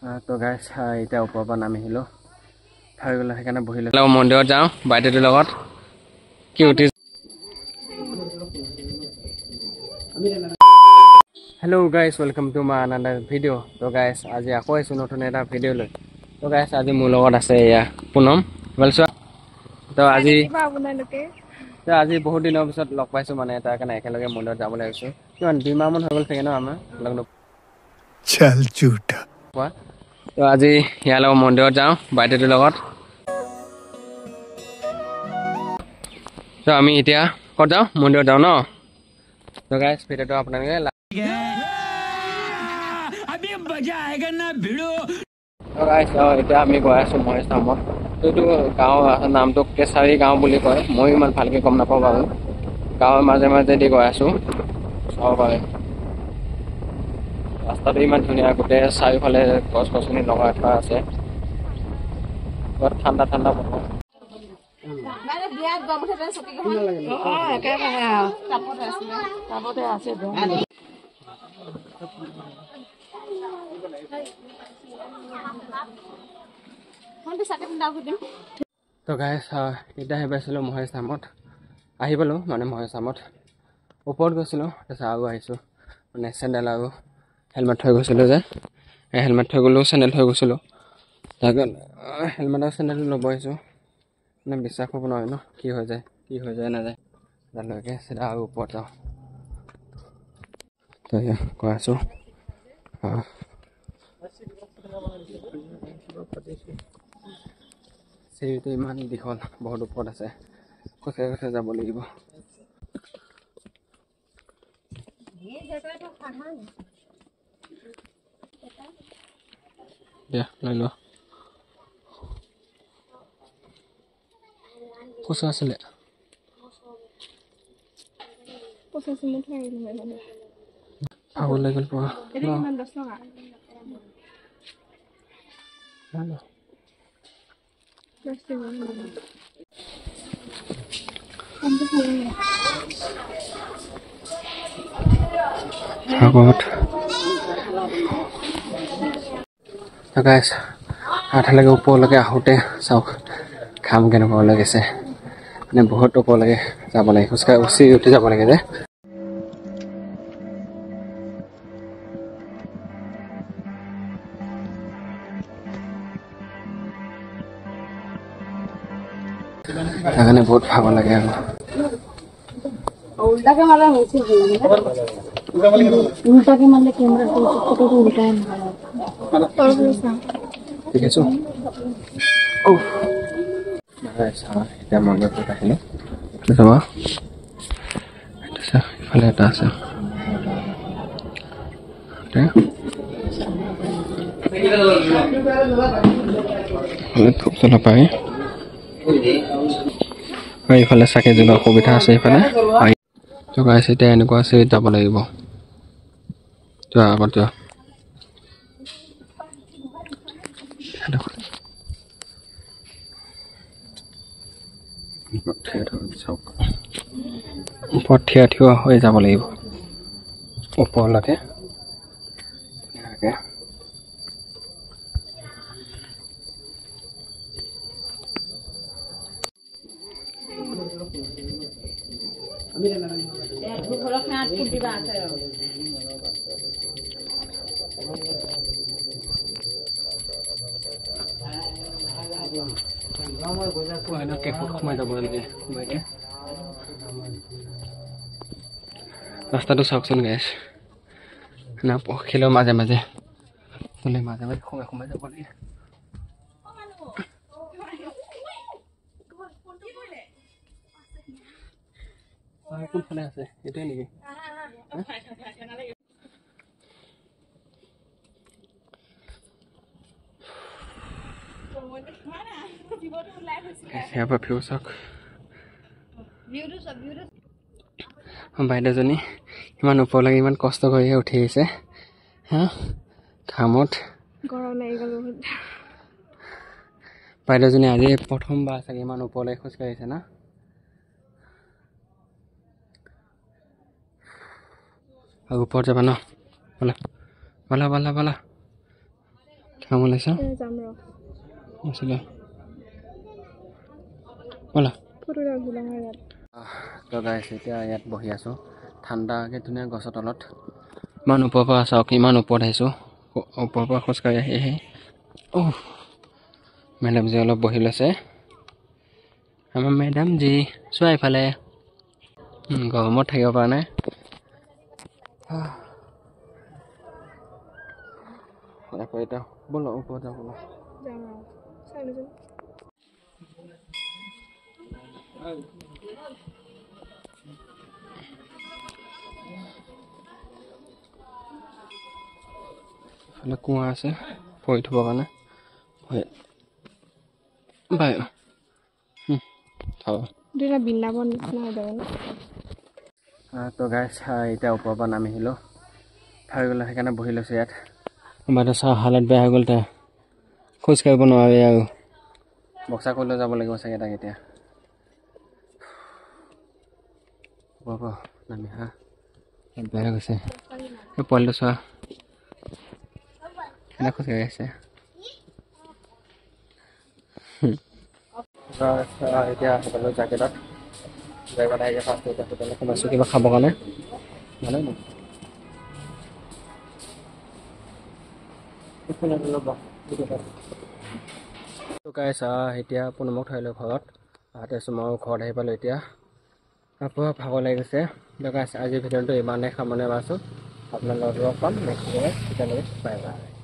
তো গাইছ এতিয়া ওপৰৰ পৰা নামি আহিলোঁ হৈ গ'লে সেইকাৰণে বহিলোঁ মন্দিৰত যাওঁ বাইদেউটোৰ লগত কি উঠি hello' guys welcome to my another video' তো গাইছ আজি আকৌ আহিছোঁ নতুন এটা ভিডিঅ' লৈ তো গাইছ আজি মোৰ লগত আছে এয়া পুনম ভাল চোৱা তো আজি বহুত দিনৰ পিছত লগ পাইছোঁ মানে তাৰ কাৰণে একেলগে মন্দিৰত যাবলৈ আহিছোঁ কিমান 2 মাহমান হৈ গ'ল চাগে ন আমাৰ লগ चल झूठा তো আজি ইয়াৰ লগত মন্দিৰত যাওঁ বাইদেউটোৰ লগত তো আমি এতিয়া ক'ত যাওঁ মন্দিৰত যাওঁ ন তো গাইছ ভিডিঅ'টো আপোনালোকে এতিয়া আমি গৈ আছোঁ মহেশ ধামত এইটো গাঁও নামটো কেচাৰী গাঁও বুলি কয় মই ইমান ভালকৈ গম নাপাওঁ বাৰু গাঁৱৰ মাজে মাজেদি গৈ আছোঁ চাব পাৰে ৰাস্তাটো ইমান ধুনীয়া গোটেই চাৰিওফালে গছ গছনি লগাই থোৱা আছে বহুত ঠাণ্ডা ঠাণ্ডা বতৰ তো গাইছ এতিয়া আহি পাইছিলোঁ মহেশ ধামত আহি পালোঁ মানে মহেশ ধামত ওপৰত গৈছিলোঁ তাৰপিছত আৰু আহিছোঁ মানে চেণ্ডেল আৰু হেলমেট থৈ গৈছিলোঁ যে হেলমেট থৈ গ'লোঁ চেণ্ডেল থৈ গৈছিলোঁ তাৰ কাৰণে হেলমেট আৰু চেণ্ডেলটো ল'ব আহিছোঁ মানে বিশ্বাস কৰিব নোৱাৰি ন কি হৈ যায় নাযায় তালৈকে চিধা আৰু ওপৰত যাওঁ তো কৈ আছোঁ চিৰিটো ইমান দীঘল বহুত ওপৰত আছে খোজকাঢ়ি খোজকাঢ়ি যাব লাগিব দিয়া লৈ লোৱা পইচা আছিলে ভাগৰ লাগি গ'ল পৰা আগত গাইছ আঠালৈকে ওপৰলৈকে আহোঁতে চাওক ঘাম কেনেকুৱা লাগিছে মানে বহুত ওপৰলৈকে যাব লাগে খোজকাঢ়ি উঠি যাব লাগে যে তাৰ কাৰণে বহুত ভাগৰ লাগে আৰু उल्टा मारला वैसे उल्टा के मारले कैमरा फोटो को उल्टा है ठीक है सो ओ ऐसा এটা মন্দিৰ পৰা আহিলে চাবা এটা ইফালে এটা আছে ধূপ জ্বলা পায় এইফালে চাকি জ্বলোৱাৰ সুবিধা আছে এইফালে তো গাইছ এতিয়া এনেকুৱা আছে যাব লাগিব যোৱা আগত যোৱা ওপৰত থিয় হৈ যাব লাগিব ওপৰলৈকে ৰাস্তাটো চাওকচোন গাইছ না পখিলেও মাজে মাজে মাজে মাজে সোমাই যাব লাগে কোনফালে আছে এইটোৱে নেকি ভিউ চাওক বাইদেউজনী ইমান ওপৰলৈকে ইমান কষ্ট কৰিহে উঠি আহিছে হা ঘামত গৰম লাগি গ'ল বহুত বাইদেউজনী আজি প্ৰথমবাৰ চাগে ইমান ওপৰলৈ খোজকাঢ়িছে না আৰু ওপৰত যাবা ন বলা বলা বলা বলা খাম ওলাইছা যাম ৰ আছিলে ব'লা ফটো ৰাখিলোঁ আমাৰ ইয়াত তো গাইছ এতিয়া ইয়াত বহি আছোঁ ঠাণ্ডাকৈ ধুনীয়া গছৰ তলত ইমান ওপৰৰ পৰা চাওক ইমান ওপৰত আহিছোঁ ওপৰৰ পৰা খোজকাঢ়ি আহি মেডামজী অলপ বহি লৈছে আমাৰ মেডামজী চোৱা এইফালে গৰমত থাকিব পৰা নাই আকৌ এতিয়া ব'লো ওপৰত যাওঁ ব'লো যাম ৰ চাই লৈছোঁ এইফালে কুঁৱা আছে পৰি থ'বৰ কাৰণে বাই হ'ব দুটা বৃন্দাবন নিচিনা হৈ যাব ন তো গাইছ এতিয়া ওপৰৰ পৰা নামি আহিলোঁ ভাবি গ'লে সেইকাৰণে বহি লৈছোঁ ইয়াত বাইদেউ চাহ হালত বেয়া হৈ গ'ল তাই খোজ কাঢ়িব নোৱাৰে আৰু বক্সা কৰিলৈ যাব লাগিব চাগে তাক এতিয়া ওপৰৰ পৰা নামি হা বেয়া হৈ গৈছে এই পোৱালিটো চোৱা কেনে খোজকাঢ়ি আছে এতিয়া হোটেলৰ জেকেটত জেকেট আহি ফাৰ্ষ্ট এতিয়া হোটেলত সোমাইছোঁ কিবা খাবৰ কাৰণে ভালে নে এতিয়া পুনমক থৈ আহিলোঁ ঘৰত তাৰপিছত মই ঘৰত আহি পালোঁ এতিয়া আকৌ ভাগৰ লাগি গৈছে আজিৰ ভিডিঅ'টো ইমানেই সামৰণি মাৰিছোঁ আপোনালোকৰ লগ পাম নেক্সট ভিডিঅ'ত তেতিয়ালৈকে বাই বাই